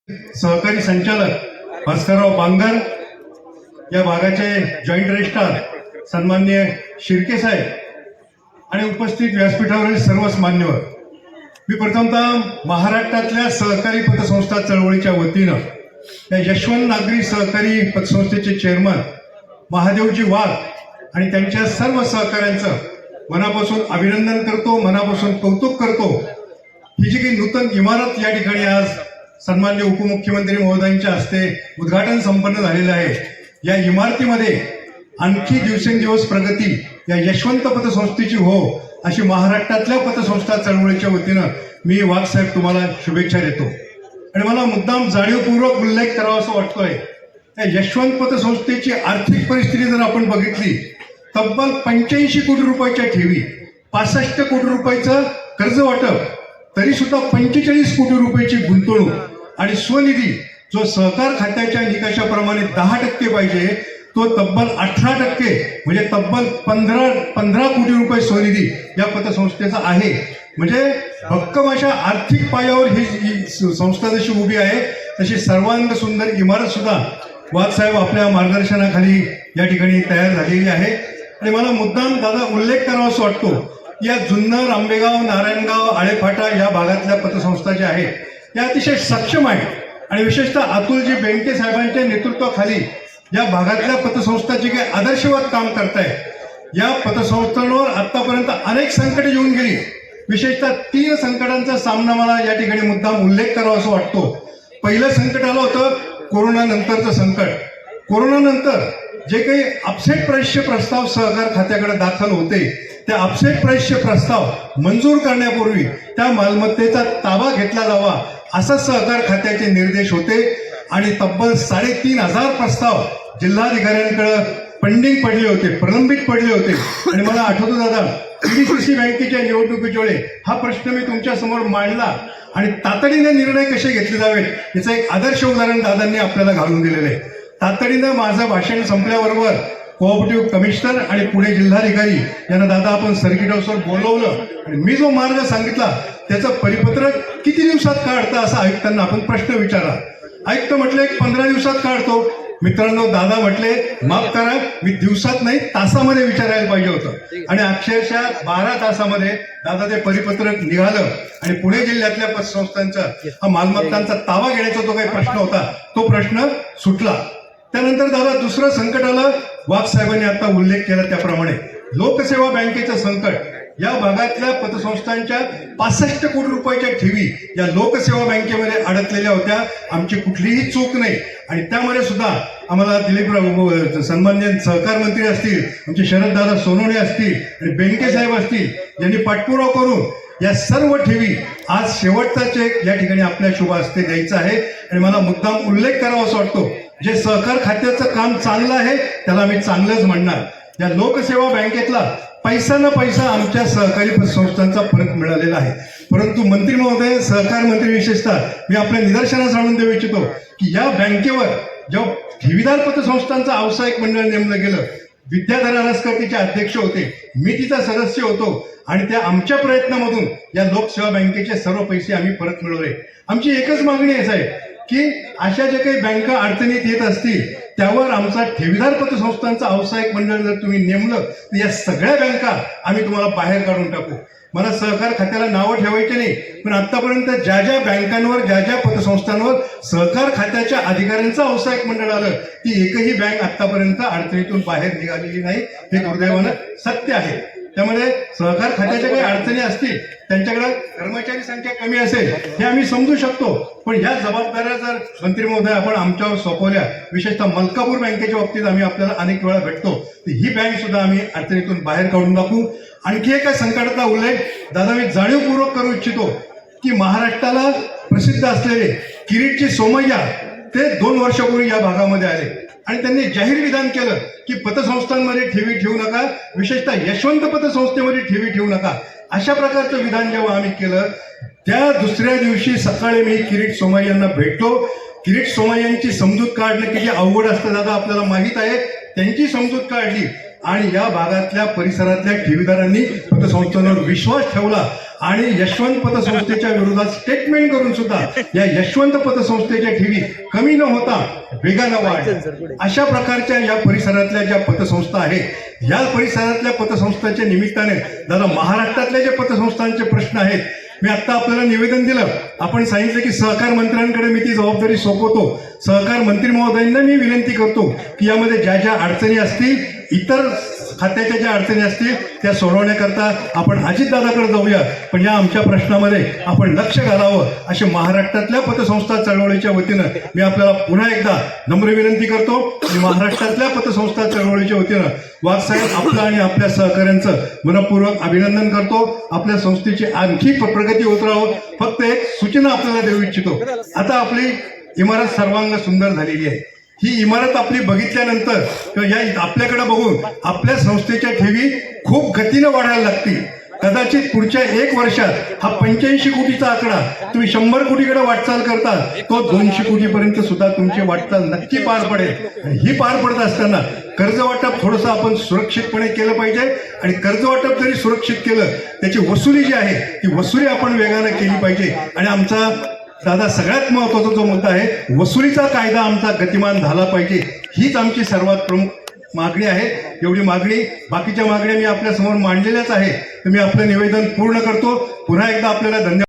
सहकारी संचालक भास्करराव बांगर, या भागाचे जॉईंट रजिस्ट्रार सन्माननीय शिर्के साहेब आणि उपस्थित व्यासपीठावरील सर्वच मान्यवर, मी प्रथमतः महाराष्ट्रातल्या सहकारी पतसंस्था चळवळीच्या वतीनं या यशवंत नागरी सहकारी पतसंस्थेचे चेअरमन महादेवजी वाघ आणि त्यांच्या सर्व सहकाऱ्यांचं मनापासून अभिनंदन करतो, मनापासून कौतुक करतो। ही जी काही नूतन इमारत या ठिकाणी आज सन्माननीय उपमुख्यमंत्री महोदयांच्या हस्ते उद्घाटन संपन्न झालेलं आहे, या इमारतीमध्ये आणखी दिवसेंदिवस प्रगती या यशवंत पतसंस्थेची हो अशी महाराष्ट्रातल्या पतसंस्था चळवळीच्या वतीनं मी वाघ साहेब तुम्हाला शुभेच्छा देतो। आणि मला मुद्दाम जाणीवपूर्वक उल्लेख करावा असं वाटतोय, या यशवंत पतसंस्थेची आर्थिक परिस्थिती जर आपण बघितली, तब्बल 85 कोटी रुपयाच्या ठेवी, 65 कोटी रुपयाचं कर्ज वाटप, तरी सुद्धा 45 कोटी रुपयाची गुंतवणूक आणि स्वनिधी जो सहकार खात्याच्या निकषाप्रमाणे 10% पाहिजे, तो तब्बल 18% म्हणजे तब्बल 15 कोटी रुपये स्वनिधी या पतसंस्थेचा आहे। म्हणजे भक्कम अशा आर्थिक पायावर ही संस्था जशी उभी आहे तशी सर्वांग सुंदर इमारत सुद्धा वाघ साहेब आपल्या मार्गदर्शनाखाली या ठिकाणी तयार झालेली आहे। आणि मला मुद्दाम दादा उल्लेख करावा असं वाटतो, या जुन्नर, आंबेगाव, नारायणगाव, आळेफाटा या भागातल्या पतसंस्था ज्या आहेत या अतिशय सक्षम आहेत आणि विशेषतः अतुलजी बेंके साहेबांच्या नेतृत्वाखाली या भागातल्या पतसंस्था जी काही आदर्शवत काम करताय, या पतसंस्थांवर आतापर्यंत अनेक संकटे येऊन गेली। विशेषतः 3 संकटांचा सामना मला या ठिकाणी मुद्दाम उल्लेख करावा असं वाटतो। पहिलं संकट आलं होतं कोरोना नंतरचं संकट। कोरोना नंतर जे काही अपसेट प्राईसचे प्रस्ताव सहकार खात्याकडे दाखल होते, त्या अपसेट प्राईसचे प्रस्ताव मंजूर करण्यापूर्वी त्या मालमत्तेचा ताबा घेतला जावा असा सहकार खात्याचे निर्देश होते आणि तब्बल 3500 प्रस्ताव जिल्हाधिकाऱ्यांकडे पेंडिंग पडले होते, प्रलंबित पडले होते। आणि मला आठवतं दादा, पीडीसीसी बँकेच्या निवडणुकीच्या वेळी हा प्रश्न मी तुमच्या समोर मांडला आणि तातडीने निर्णय कसे घेतले जावेत याचं एक आदर्श उदाहरण दादांनी आपल्याला घालून दिलेलं आहे। तातडीनं माझं भाषण संपल्याबरोबर कोऑपरेटिव्ह कमिशनर आणि पुणे जिल्हाधिकारी यांना दादा आपण सर्किट हाऊसवर बोलवलं आणि मी जो मार्ग सांगितला त्याचं परिपत्रक किती दिवसात काढतं असं आयुक्तांना आपण प्रश्न विचारला। आयुक्त म्हटले 15 दिवसात काढतो। मित्रांनो, दादा म्हटले माफ करा, मी दिवसात नाही तासामध्ये विचारायला पाहिजे होतं आणि अक्षरशः 12 तासामध्ये दादा ते परिपत्रक निघालं आणि पुणे जिल्ह्यातल्या पतसंस्थांचा हा मालमत्तांचा ताबा घेण्याचा जो काही प्रश्न होता तो प्रश्न सुटला। त्यानंतर दादा दुसरं संकट आलं, वाघ साहेबांनी आता उल्लेख केला त्याप्रमाणे लोकसेवा बँकेचं संकट। या भागातल्या पतसंस्थांच्या 65 कोटी रुपयाच्या ठेवी या लोकसेवा बँकेमध्ये अडकलेल्या होत्या। आमची कुठलीही चूक नाही आणि त्यामध्ये सुद्धा आम्हाला दिलीपराव सन्माननीय सहकार मंत्री असतील, आमचे शरददादा सोनवणे असतील आणि बेंके साहेब असतील, यांनी पाठपुरावा करून या सर्व ठेवी आज शेवटचा चेक या ठिकाणी आपल्या शुभ हस्ते द्यायचा आहे। आणि मला मुद्दाम उल्लेख करावा असं वाटतो, जे सहकार खात्याचं काम चांगलं आहे त्याला मी चांगलंच म्हणणार। या लोकसेवा बँकेतला पैसा न पैसा आमच्या सहकारी पतसंस्थांचा परत मिळालेला आहे। परंतु मंत्री महोदय, सहकार मंत्री विशेषतः मी आपल्या निदर्शनास आणून देऊ इच्छितो की या बँकेवर जेव्हा ठेवीदार पतसंस्थांचं व्यावसायिक मंडळ नेमलं गेलं, विद्याधर हरसकर तिचे अध्यक्ष होते, मी तिचा सदस्य होतो आणि त्या आमच्या प्रयत्नामधून या लोकसेवा बँकेचे सर्व पैसे आम्ही परत मिळवले। आमची एकच मागणी आहे साहेब की अशा ज्या काही बँका अडचणीत येत असतील त्यावर आमचा ठेवीदार पतसंस्थांचा व्यावसायिक मंडळ जर तुम्ही नेमलं तर या सगळ्या बँका आम्ही तुम्हाला बाहेर काढून टाकू। मला सहकार खात्याला नावं ठेवायची नाही, पण आतापर्यंत ज्या ज्या बँकांवर, ज्या ज्या पतसंस्थांवर सहकार खात्याच्या अधिकाऱ्यांचं व्यावसायिक मंडळ आलं, ती एकही बँक आतापर्यंत अडचणीतून बाहेर निघालेली नाही, हे दुर्दैवानं सत्य आहे। त्यामुळे सहकार खात्याच्या काही अडचणी असतील, त्यांच्याकडे कर्मचारी संख्या कमी असेल हे आम्ही समजू शकतो, पण ह्या जबाबदाऱ्या जर मंत्री महोदय आपण आमच्यावर सोपवल्या, विशेषतः मलकापूर बँकेच्या बाबतीत आम्ही आपल्याला अनेक वेळा भेटतो, तर ही बँक सुद्धा आम्ही अडचणीतून बाहेर काढून टाकू। आणखी एका संकटाचा उल्लेख दादा मी जाणीवपूर्वक करू इच्छितो की महाराष्ट्राला प्रसिद्ध असलेले किरीटचे सोमय्या ते 2 वर्षापूर्वी या भागामध्ये आले आणि त्यांनी जाहीर विधान केलं की पतसंस्थांमध्ये ठेवी ठेवू नका, विशेषतः यशवंत पतसंस्थेमध्ये ठेवी ठेवू नका। अशा प्रकारचं विधान जेव्हा आम्ही केलं, त्या दुसऱ्या दिवशी सकाळी मी किरीट सोमय्यांना भेटलो। किरीट सोमय्यांची समजूत काढणं किती अवघड असतं दादा आपल्याला माहीत आहे, त्यांची समजूत काढली आणि या भागातल्या परिसरातल्या ठेवीदारांनी पतसंस्थांवर विश्वास ठेवला आणि यशवंत पतसंस्थेच्या विरोधात स्टेटमेंट करून सुद्धा या यशवंत पतसंस्थेच्या ठेवी कमी न होता वेगानं वाढ, अशा प्रकारच्या या परिसरातल्या ज्या पतसंस्था आहेत, या परिसरातल्या पतसंस्थांच्या निमित्ताने दादा महाराष्ट्रातल्या जे पतसंस्थांचे प्रश्न आहेत, मी आता आपल्याला निवेदन दिलं, आपण सांगितलं की सहकार मंत्र्यांकडे मी ती जबाबदारी सोपवतो. सहकार मंत्री महोदयांना मी विनंती करतो की यामध्ये ज्या ज्या अडचणी असतील, इतर खात्याच्या ज्या अडचणी असतील त्या सोडवण्याकरता आपण अजितदादाकडे जाऊया, पण या आमच्या प्रश्नामध्ये आपण लक्ष घालावं, असे महाराष्ट्रातल्या पतसंस्था चळवळीच्या वतीनं मी आपल्याला पुन्हा एकदा नम्र विनंती करतो. आणि महाराष्ट्रातल्या पतसंस्था चळवळीच्या वतीनं वाघसाहेब आपलं आणि आपल्या सहकाऱ्यांचं मनपूर्वक अभिनंदन करतो. आपल्या संस्थेची आणखी प्रगती होत राहावं. फक्त एक सूचना आपल्याला देऊ इच्छितो. आता आपली इमारत सर्वांग सुंदर झालेली आहे. ही इमारत आपली बघितल्यानंतर किंवा या आपल्याकडे बघून आपल्या संस्थेच्या ठेवी खूप गतीनं वाढायला लागतील. कदाचित पुढच्या 1 वर्षात हा 85 कोटीचा आकडा तुम्ही 100 कोटीकडे वाटचाल करता, तो 200 कोटीपर्यंत सुद्धा तुमची वाटचाल नक्की पार पडेल. ही पार पडत असताना कर्ज वाटप थोडंसं आपण सुरक्षितपणे केलं पाहिजे आणि कर्ज वाटप जरी सुरक्षित केलं, त्याची वसुली जी आहे ती वसुली आपण वेगानं केली पाहिजे. आणि आमचा दादा सगळ्यात महत्वाचा जो मुद्दा आहे, वसुलीचा कायदा आमचा गतिमान झाला पाहिजे, हीच आमची सर्वात प्रमुख मागणी आहे. एवढी मागणी, बाकीच्या मागण्या मी आपल्या समोर मांडलेल्याच आहे. तर मी आपलं निवेदन पूर्ण करतो. पुन्हा एकदा आपल्याला धन्यवाद.